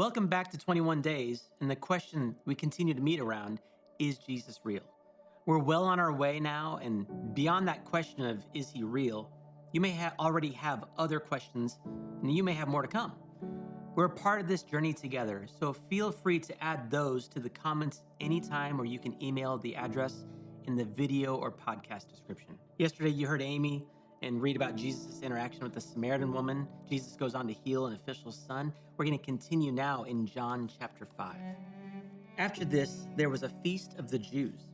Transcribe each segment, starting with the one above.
Welcome back to 21 Days, and the question we continue to meet around, is Jesus real? We're well on our way now, and beyond that question of is he real, you may already have other questions, and you may have more to come. We're a part of this journey together, so feel free to add those to the comments anytime, or you can email the address in the video or podcast description. Yesterday, you heard Amy and read about Jesus' interaction with the Samaritan woman. Jesus goes on to heal an official's son. We're going to continue now in John chapter 5. After this, there was a feast of the Jews,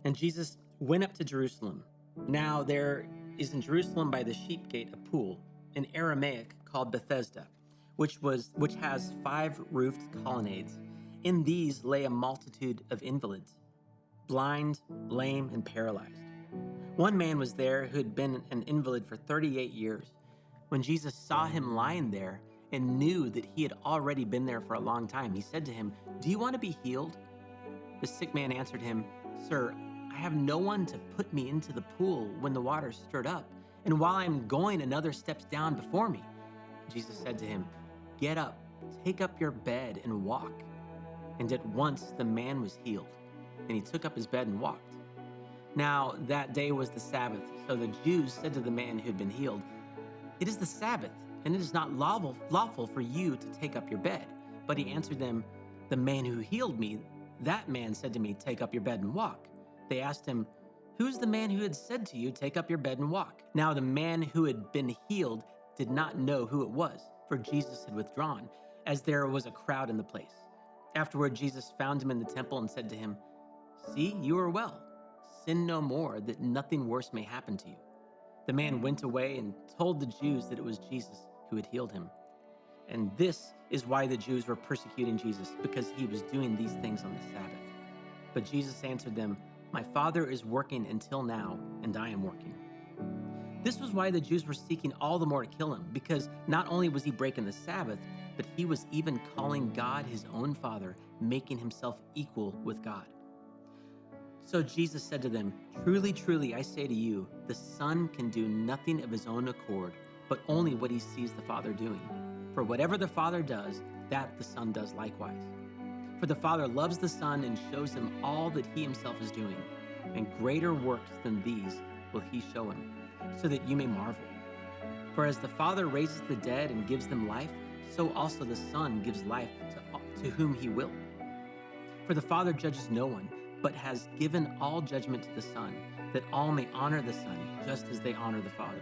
and Jesus went up to Jerusalem. Now there is in Jerusalem by the sheep gate a pool, in Aramaic called Bethesda, which has 5 roofed colonnades. In these lay a multitude of invalids, blind, lame, and paralyzed. One man was there who had been an invalid for 38 years. When Jesus saw him lying there and knew that he had already been there for a long time, he said to him, "Do you want to be healed?" The sick man answered him, "Sir, I have no one to put me into the pool when the water is stirred up, and while I'm going, another steps down before me." Jesus said to him, "Get up, take up your bed and walk." And at once the man was healed, and he took up his bed and walked. Now that day was the Sabbath, so the Jews said to the man who had been healed, "It is the Sabbath, and it is not lawful for you to take up your bed." But he answered them, "The man who healed me, that man said to me, 'Take up your bed and walk.'" They asked him, "Who's the man who had said to you, 'Take up your bed and walk'?" Now the man who had been healed did not know who it was, for Jesus had withdrawn, as there was a crowd in the place. Afterward, Jesus found him in the temple and said to him, "See, you are well. Sin no more, that nothing worse may happen to you." The man went away and told the Jews that it was Jesus who had healed him. And this is why the Jews were persecuting Jesus, because he was doing these things on the Sabbath. But Jesus answered them, "My Father is working until now, and I am working." This was why the Jews were seeking all the more to kill him, because not only was he breaking the Sabbath, but he was even calling God his own Father, making himself equal with God. So Jesus said to them, "Truly, truly, I say to you, the Son can do nothing of his own accord, but only what he sees the Father doing. For whatever the Father does, that the Son does likewise. For the Father loves the Son and shows him all that he himself is doing, and greater works than these will he show him, so that you may marvel. For as the Father raises the dead and gives them life, so also the Son gives life to whom he will. For the Father judges no one, but has given all judgment to the Son, that all may honor the Son, just as they honor the Father.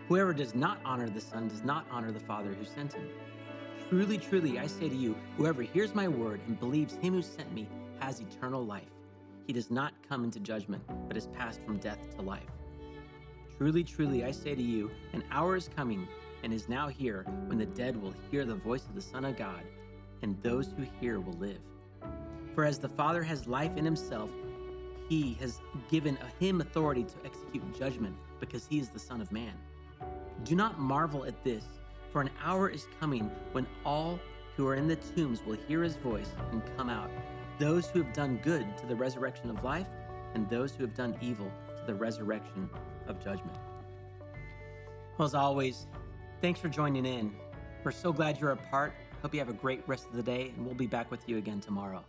Whoever does not honor the Son does not honor the Father who sent him. Truly, truly, I say to you, whoever hears my word and believes him who sent me has eternal life. He does not come into judgment, but is passed from death to life. Truly, truly, I say to you, an hour is coming and is now here when the dead will hear the voice of the Son of God, and those who hear will live. For as the Father has life in himself, he has given him authority to execute judgment, because he is the Son of Man. Do not marvel at this, for an hour is coming when all who are in the tombs will hear his voice and come out, those who have done good to the resurrection of life, and those who have done evil to the resurrection of judgment." Well, as always, thanks for joining in. We're so glad you're a part. Hope you have a great rest of the day, and we'll be back with you again tomorrow.